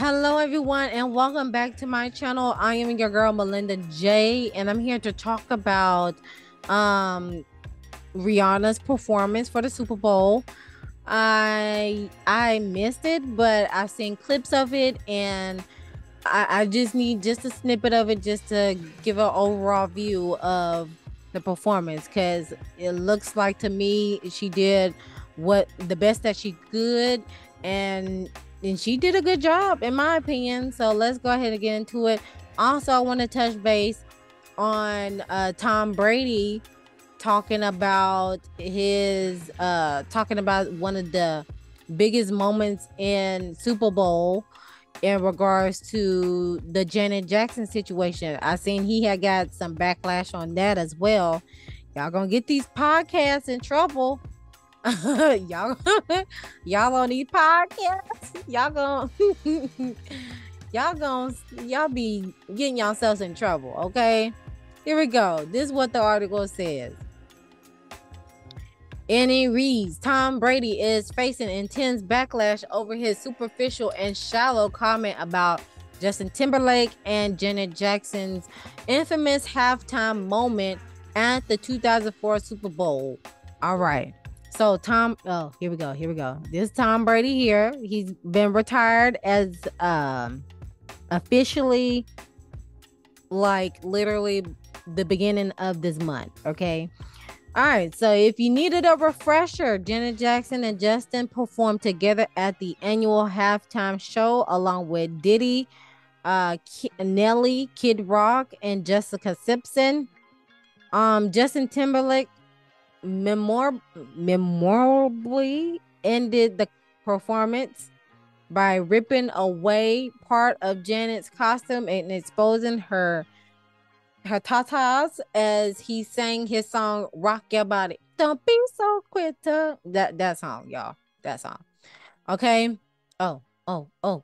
Hello, everyone, and welcome back to my channel. I am your girl, Molinda Jae, and I'm here to talk about um, Rihanna's performance for the Super Bowl. I missed it, but I've seen clips of it, and I just need just a snippet of it just to give an overall view of the performance, because it looks like to me she did what the best that she could, and she did a good job in my opinion. So let's go ahead and get into it. Also, I want to touch base on Tom Brady talking about one of the biggest moments in Super Bowl in regards to the Janet Jackson situation. I seen he had got some backlash on that as well. Y'all gonna get these podcasts in trouble. y'all y'all on these podcasts, y'all be getting yourselves in trouble. Okay, here we go. This is what the article says. And it reads, Tom Brady is facing intense backlash over his superficial and shallow comment about Justin Timberlake and Janet Jackson's infamous halftime moment at the 2004 Super Bowl. All right. So here we go. This is Tom Brady here. He's been retired as officially, like, literally the beginning of this month. Okay. All right, so if you needed a refresher, Janet Jackson and Justin performed together at the annual halftime show along with Diddy, Nelly, Kid Rock, and Jessica Simpson. Justin Timberlake memorably ended the performance by ripping away part of Janet's costume and exposing her tatas as he sang his song "Rock Your Body." Don't be so quitter. That song, y'all. That song. Okay. Oh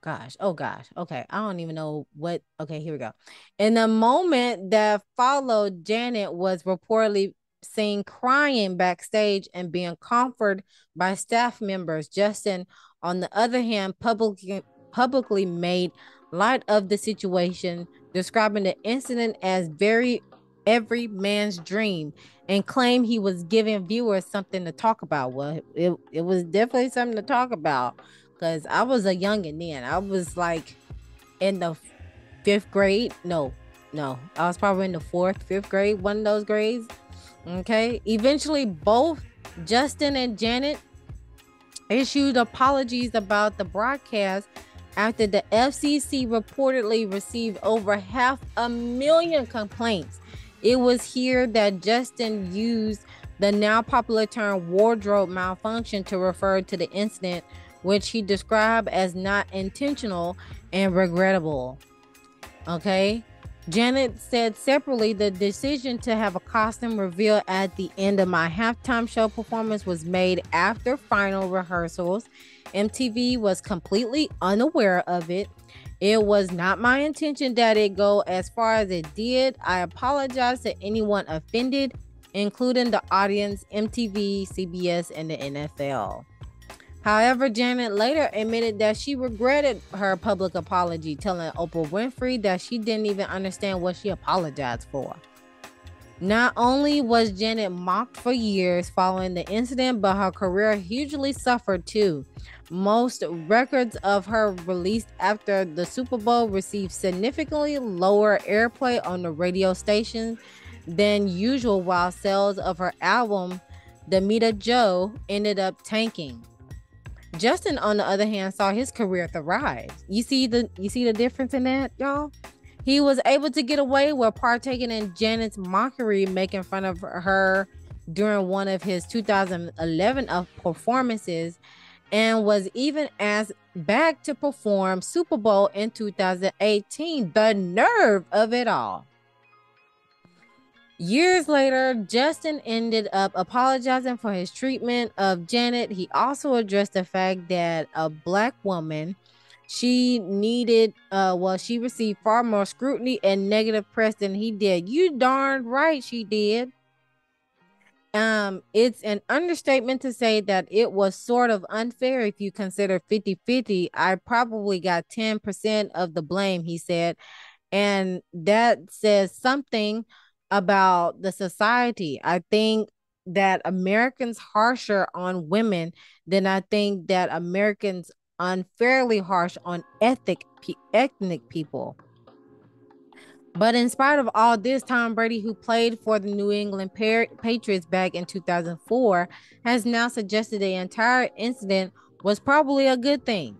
gosh. Okay, I don't even know what. Okay, here we go. In the moment that followed, Janet was reportedly seen crying backstage and being comforted by staff members. Justin, on the other hand, publicly made light of the situation, describing the incident as every man's dream, and claimed he was giving viewers something to talk about. Well, it was definitely something to talk about, because I was a youngin' then. I was like in the fifth grade. No, I was probably in the fourth, fifth grade, one of those grades. Okay. Eventually, both Justin and Janet issued apologies about the broadcast after the FCC reportedly received over 500,000 complaints. It was here that Justin used the now popular term wardrobe malfunction to refer to the incident, which he described as not intentional and regrettable. Okay. Janet said separately, the decision to have a costume reveal at the end of my halftime show performance was made after final rehearsals. MTV was completely unaware of it. It was not my intention that it go as far as it did. I apologize to anyone offended, including the audience, MTV, CBS, and the NFL. However, Janet later admitted that she regretted her public apology, telling Oprah Winfrey that she didn't even understand what she apologized for. Not only was Janet mocked for years following the incident, but her career hugely suffered too. Most records of her released after the Super Bowl received significantly lower airplay on the radio stations than usual, while sales of her album, Molinda Jae, ended up tanking. Justin, on the other hand, saw his career thrive. You see the difference in that, y'all? He was able to get away with partaking in Janet's mockery, making fun of her during one of his 2011 performances, and was even asked back to perform Super Bowl in 2018. The nerve of it all. Years later, Justin ended up apologizing for his treatment of Janet. He also addressed the fact that a Black woman, she received far more scrutiny and negative press than he did. You darn right she did. It's an understatement to say that it was sort of unfair if you consider 50-50. I probably got 10% of the blame, he said. And that says something about the society. I think that Americans harsher on women than I think that Americans unfairly harsh on ethnic people. But in spite of all this, Tom Brady, who played for the New England Patriots back in 2004, has now suggested the entire incident was probably a good thing.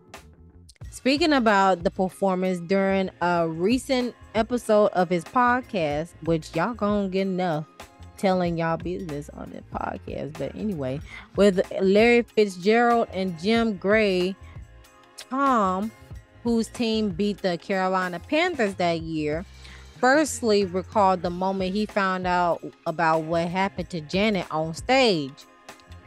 Speaking about the performance during a recent episode of his podcast, which y'all gonna get enough telling y'all business on the podcast. But anyway, with Larry Fitzgerald and Jim Gray, Tom, whose team beat the Carolina Panthers that year, firstly recalled the moment he found out about what happened to Janet on stage.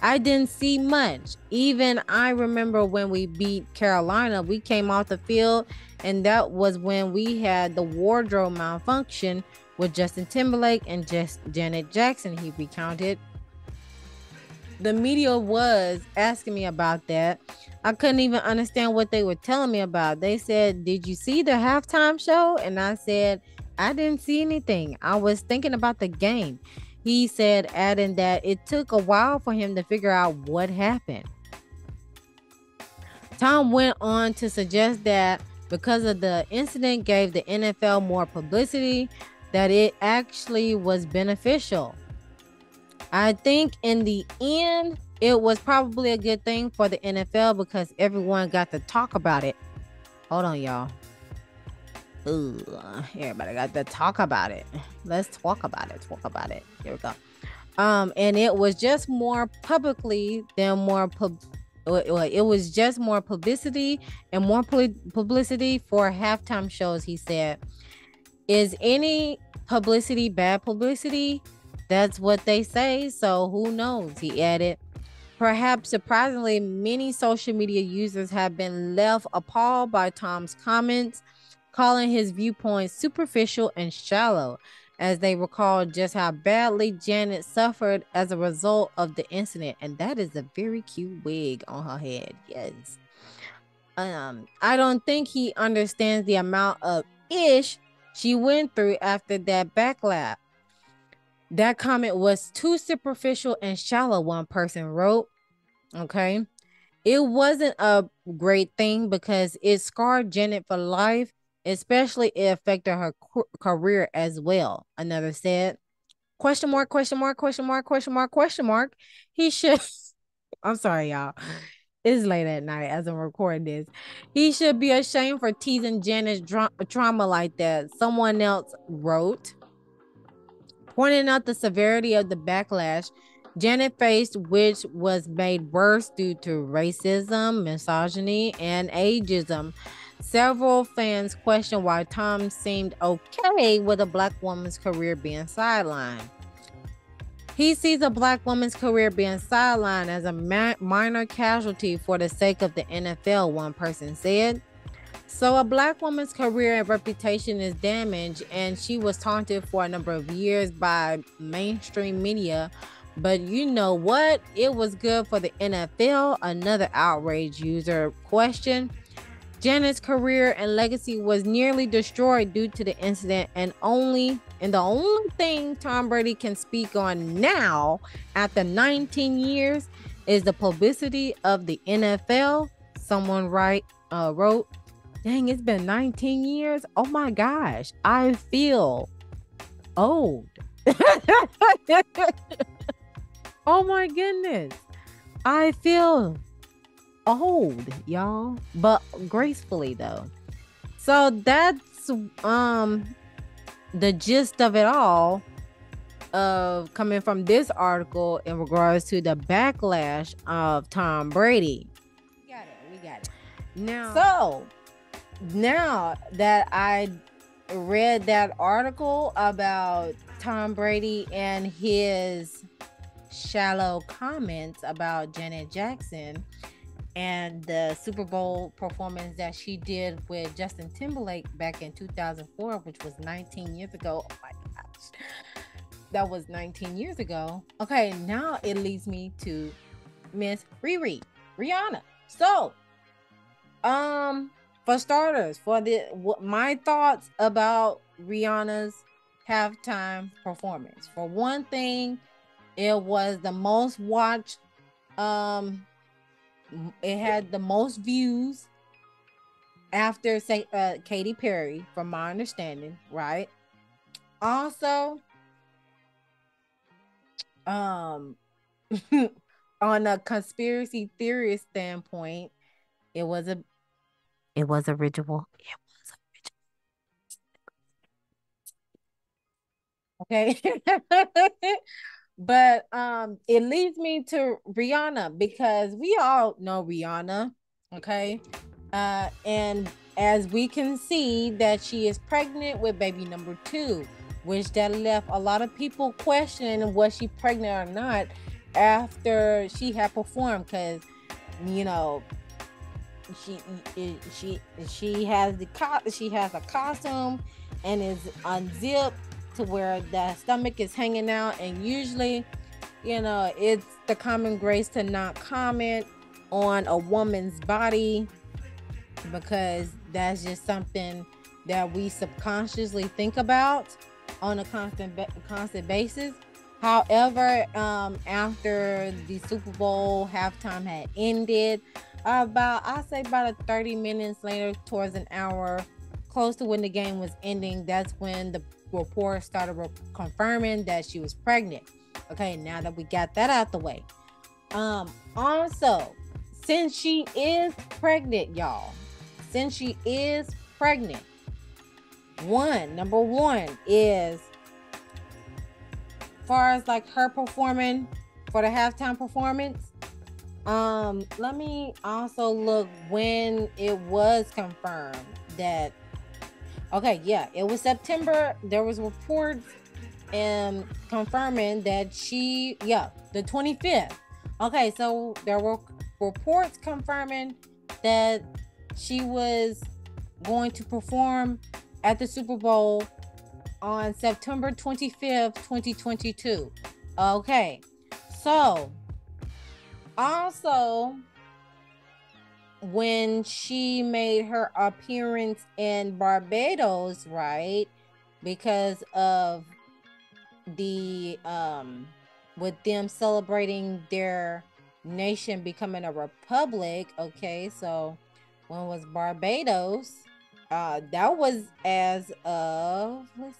I didn't see much. Even I remember when we beat Carolina, we came off the field, and that was when we had the wardrobe malfunction with Justin Timberlake and Janet Jackson, he recounted. The media was asking me about that. I couldn't even understand what they were telling me about. They said, "Did you see the halftime show?" And I said, "I didn't see anything. I was thinking about the game." He said, adding that it took a while for him to figure out what happened. Tom went on to suggest that because of the incident gave the NFL more publicity, that it actually was beneficial. I think in the end, it was probably a good thing for the NFL because everyone got to talk about it. Hold on, y'all. Everybody got to talk about it. Let's talk about it. Here we go. And it was just more publicly than it was just more publicity and more publicity for halftime shows, he said. Is any publicity bad publicity? That's what they say, so who knows, he added. Perhaps surprisingly, many social media users have been left appalled by Tom's comments, calling his viewpoint superficial and shallow, as they recall just how badly Janet suffered as a result of the incident. And that is a very cute wig on her head. Yes. I don't think he understands the amount of ish she went through after that backlash. That comment was too superficial and shallow, one person wrote. Okay. It wasn't a great thing because it scarred Janet for life. Especially it affected her career as well. Another said, question mark. He should, I'm sorry, y'all. It's late at night as I'm recording this. He should be ashamed for teasing Janet's trauma like that. Someone else wrote, pointing out the severity of the backlash Janet faced, which was made worse due to racism, misogyny, and ageism. Several fans questioned why Tom seemed okay with a black woman's career being sidelined. He sees a black woman's career being sidelined as a minor casualty for the sake of the NFL, one person said. So a black woman's career and reputation is damaged, and she was taunted for a number of years by mainstream media. But you know what? It was good for the NFL, another outrage user questioned. Janet's career and legacy was nearly destroyed due to the incident, and the only thing Tom Brady can speak on now after 19 years is the publicity of the NFL. Someone wrote, dang, it's been 19 years. Oh my gosh, I feel old. Oh my goodness, I feel old, y'all, but gracefully though. So that's the gist of it all, coming from this article in regards to the backlash of Tom Brady. We got it. Now that I read that article about Tom Brady and his shallow comments about Janet Jackson and the Super Bowl performance that she did with Justin Timberlake back in 2004, which was 19 years ago. Oh my gosh. That was 19 years ago. Okay, now it leads me to Miss Riri, Rihanna. So, um, for starters, my thoughts about Rihanna's halftime performance. For one thing, it was the most watched. Um, it had the most views after say Katy Perry, from my understanding, right? Also, um, on a conspiracy theorist standpoint, it was a it was original. It was original. Okay. But it leads me to Rihanna because we all know Rihanna, okay? And as we can see that she is pregnant with baby number 2, which that left a lot of people questioning was she pregnant or not after she had performed, because you know she she has she has a costume and is unzipped to where the stomach is hanging out, and usually, it's the common grace to not comment on a woman's body because that's just something that we subconsciously think about on a constant basis. However, after the Super Bowl halftime had ended, about 30 minutes later, towards an hour, close to when the game was ending, that's when the report started confirming that she was pregnant. Okay, now that we got that out the way. Also, since she is pregnant, y'all, number one is, far as like her performing for the halftime performance, let me also look when it was confirmed that, okay, yeah, it was September. There was reports confirming that the 25th. Okay, so there were reports confirming that she was going to perform at the Super Bowl on September 25th, 2022. Okay, so also when she made her appearance in Barbados, right, because of the with them celebrating their nation becoming a republic. Okay, so when was Barbados? That was as of, let's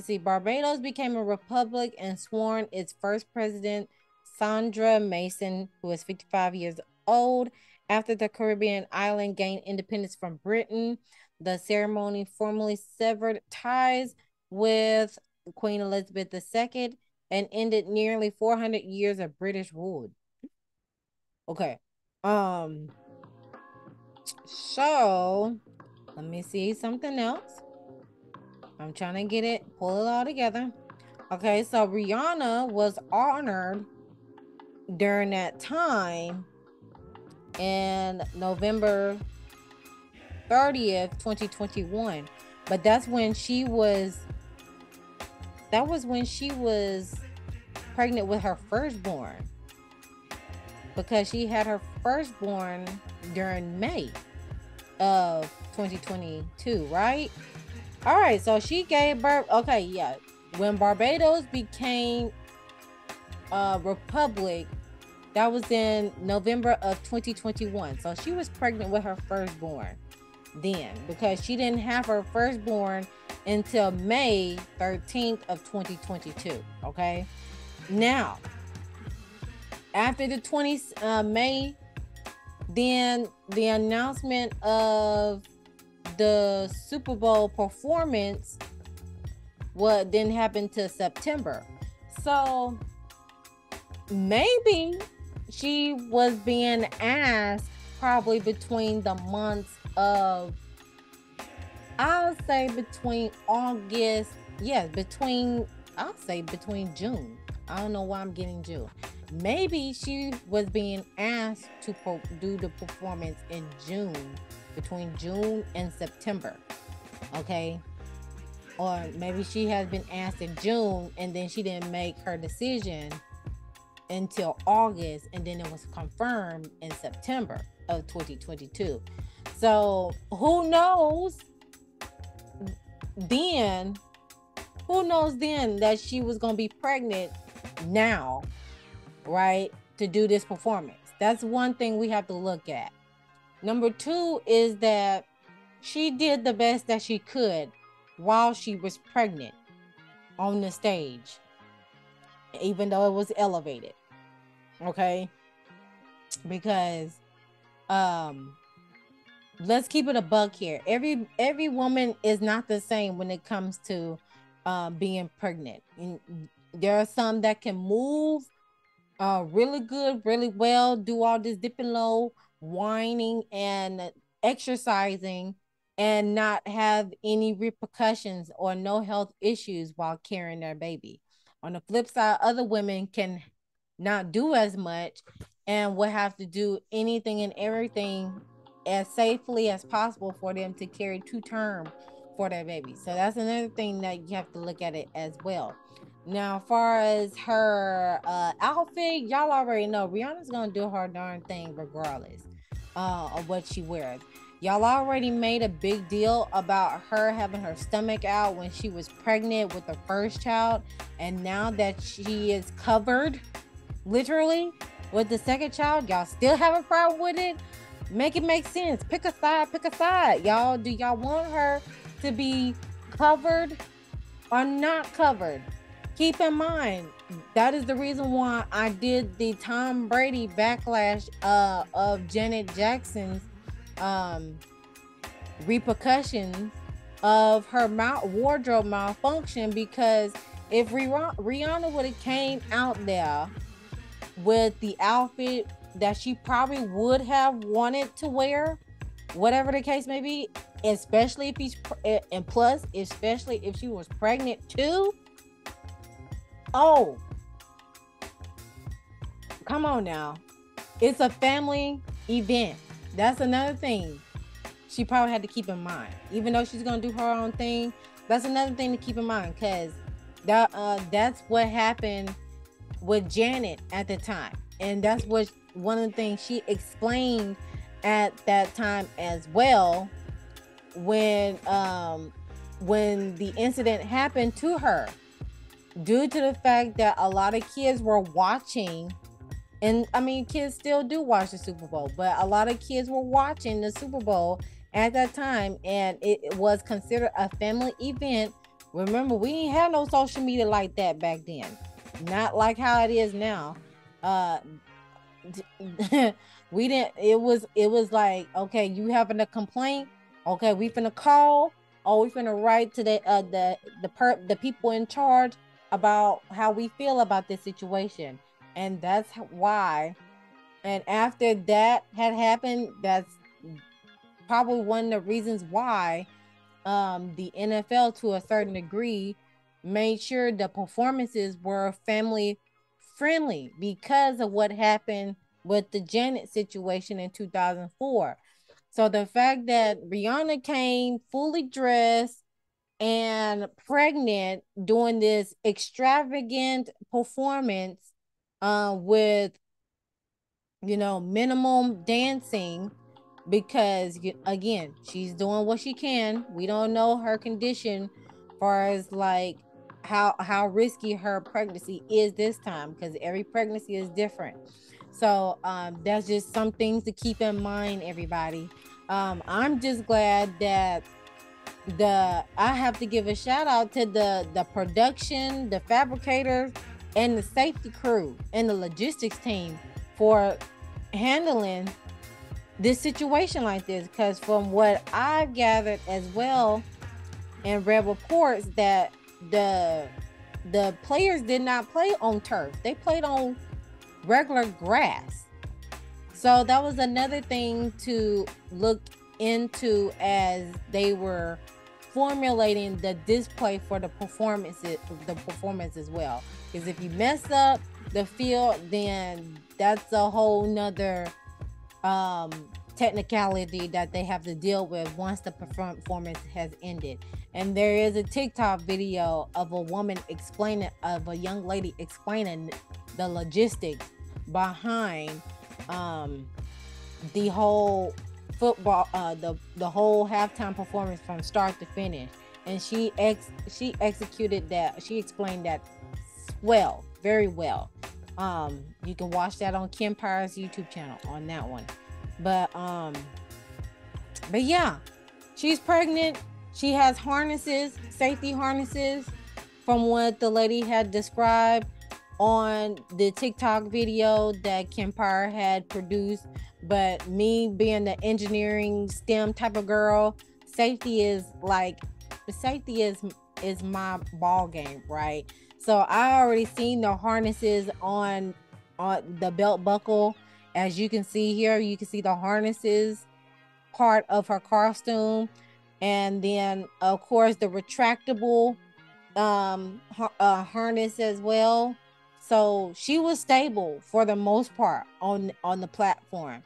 see, Barbados became a republic and sworn its first president, Sandra Mason, who is 55 years old, after the Caribbean island gained independence from Britain. The ceremony formally severed ties with Queen Elizabeth II and ended nearly 400 years of British rule. Okay. So let me see something else. I'm trying to pull it all together. Okay, so Rihanna was honored during that time in November 30th, 2021. But that was when she was pregnant with her firstborn, because she had her firstborn during May of 2022, right? All right, so she gave birth. Okay, yeah. When Barbados became a republic, that was in November of 2021. So she was pregnant with her firstborn then, because she didn't have her firstborn until May 13th of 2022. Okay. Now, after the 20th May, then the announcement of the Super Bowl performance didn't happen till September. So maybe she was being asked probably between the months of, I'll say between August, I'll say between June. I don't know why I'm getting June. Maybe she was being asked to do the performance in June, between June and September. Okay. or maybe she has been asked in June and then she didn't make her decision until August, and then it was confirmed in September of 2022. So who knows then? Who knows then that she was gonna be pregnant now, right? To do this performance. That's one thing we have to look at. Number two is that she did the best that she could while she was pregnant on the stage, even though it was elevated. Okay? Because let's keep it a buck here. Every woman is not the same when it comes to being pregnant. And there are some that can move really good, really well, do all this dipping low, whining and exercising, and not have any repercussions or no health issues while carrying their baby. On the flip side, other women can not do as much and will have to do anything and everything as safely as possible for them to carry to term for their baby. So that's another thing that you have to look at it as well. Now, as far as her outfit, y'all already know Rihanna's gonna do her darn thing regardless of what she wears. Y'all already made a big deal about her having her stomach out when she was pregnant with the first child, and now that she is covered, literally, with the second child, y'all still have a problem with it? Make it make sense. Pick a side, pick a side. Y'all, do y'all want her to be covered or not covered? Keep in mind, that is the reason why I did the Tom Brady backlash of Janet Jackson's repercussions of her wardrobe malfunction, because if Rihanna would have came out there with the outfit that she probably would have wanted to wear, whatever the case may be, especially if he's and plus especially if she was pregnant too. Oh, come on now. It's a family event. That's another thing she probably had to keep in mind. Even though she's going to do her own thing, that's another thing to keep in mind, because that's what happened with Janet at the time. And that's what one of the things she explained at that time as well, when the incident happened to her, due to the fact that a lot of kids were watching. And I mean, kids still do watch the Super Bowl, but a lot of kids were watching the Super Bowl at that time, and it was considered a family event. Remember, we didn't have no social media like that back then, not like how it is now. We didn't. It was like, okay, you having a complaint? Okay, we finna call, or we finna write to the people in charge about how we feel about this situation. And that's why. And after that had happened, that's probably one of the reasons why the NFL, to a certain degree, made sure the performances were family friendly, because of what happened with the Janet situation in 2004. So the fact that Rihanna came fully dressed and pregnant doing this extravagant performance with minimum dancing, because again, she's doing what she can. We don't know her condition as far as like how risky her pregnancy is this time, because every pregnancy is different. So that's just some things to keep in mind, everybody. I'm just glad that I have to give a shout out to the production, the fabricators, and the safety crew and the logistics team for handling this situation like this. Because from what I've gathered as well and read reports, that the players did not play on turf. They played on regular grass. So that was another thing to look into as they were formulating the display for the performance as well. Because if you mess up the field, then that's a whole nother technicality that they have to deal with once the performance has ended. And there is a TikTok video of a woman explaining, of a young lady explaining the logistics behind the whole football, the whole halftime performance from start to finish. And she executed that. She explained that well, very well. You can watch that on Kempire's YouTube channel on that one. But yeah, she's pregnant. She has harnesses, safety harnesses, from what the lady had described on the TikTok video that Kempire had produced. But me being the engineering STEM type of girl, safety is my ball game, right? So I already seen the harnesses on the belt buckle. As you can see here, you can see the harnesses part of her costume, and then of course the retractable harness as well. So she was stable for the most part on the platform.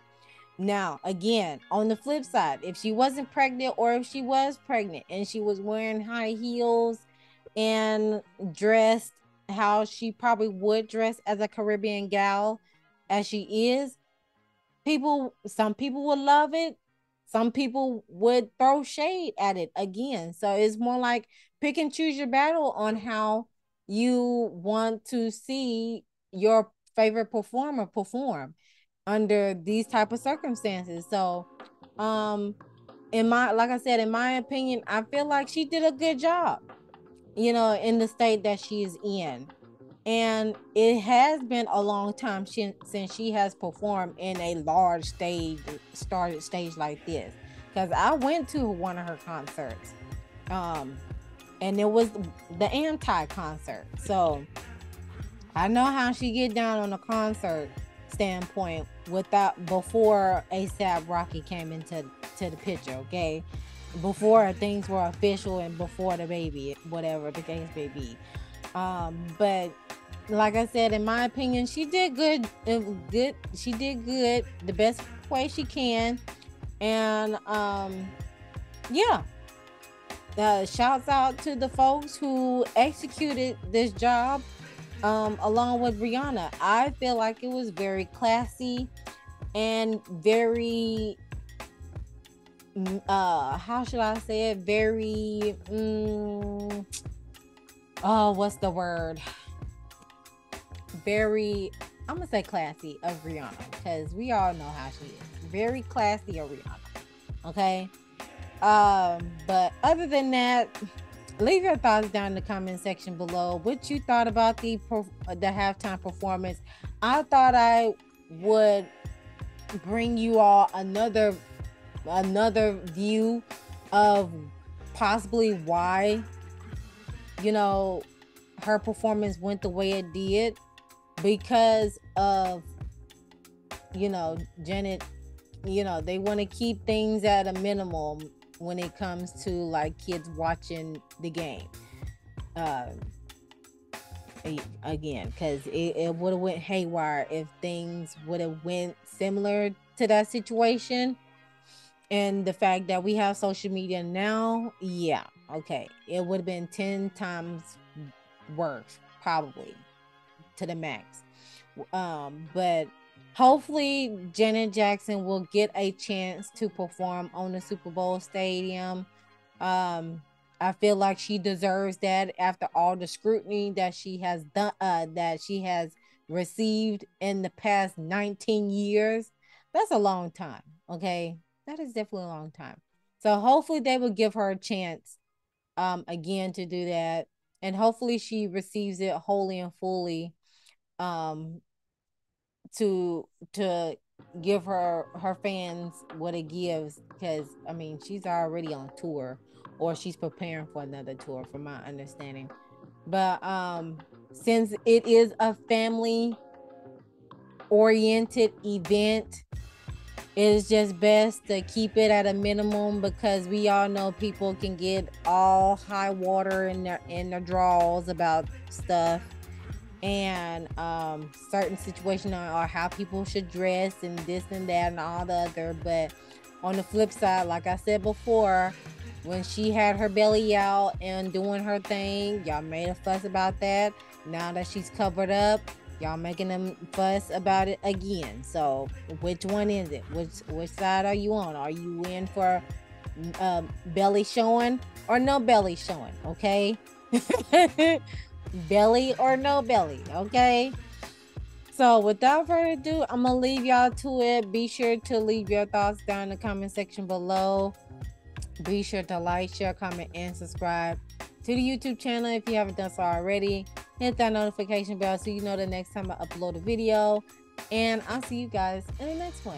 Now, again, on the flip side, if she wasn't pregnant, or if she was pregnant and she was wearing high heels and dressed how she probably would dress as a Caribbean gal as she is, some people would love it, some people would throw shade at it again. So it's more like pick and choose your battle on how you want to see your favorite performer perform under these type of circumstances. So like I said, in my opinion, I feel like she did a good job, in the state that she is in. And it has been a long time since she has performed in a large stage like this. Because I went to one of her concerts, and it was the Anti concert. So I know how she get down on a concert standpoint before ASAP Rocky came into the picture, okay? Before things were official and before the baby, whatever the case may be. But like I said, in my opinion, she did good. She did good the best way she can. And yeah. Shouts out to the folks who executed this job along with Rihanna. I feel like it was very classy and very how should I say it? Very what's the word? Very, I'm gonna say classy of Rihanna, because we all know how she is. Very classy of Rihanna. Okay. But other than that, leave your thoughts down in the comment section below. What you thought about the halftime performance. I thought I would bring you all another view of possibly why, her performance went the way it did, because of, Janet, they want to keep things at a minimum when it comes to like kids watching the game. Again, because it would have went haywire if things would have went similar to that situation. And the fact that we have social media now, yeah, okay, it would have been 10 times worse, probably, to the max. But hopefully Janet Jackson will get a chance to perform on the Super Bowl stadium. I feel like she deserves that after all the scrutiny that she has done, that she has received in the past 19 years. That's a long time, okay? That is definitely a long time. So hopefully they will give her a chance again to do that. And hopefully she receives it wholly and fully, to give her fans what it gives, because I mean she's already on tour, or she's preparing for another tour from my understanding. But since it is a family oriented event, it's just best to keep it at a minimum, because we all know people can get all high water in their draws about stuff. and certain situations or how people should dress and this and that and all the other. But on the flip side, like I said before, when she had her belly out and doing her thing, y'all made a fuss about that. Now that she's covered up, y'all making a fuss about it again. So which one is it? Which side are you on? Are you in for belly showing or no belly showing? Okay. Belly or no belly, okay? So without further ado, I'm gonna leave y'all to it. Be sure to leave your thoughts down in the comment section below. Be sure to like, share, comment, and subscribe to the YouTube channel if you haven't done so already. Hit that notification bell so you know the next time I upload a video. And I'll see you guys in the next one.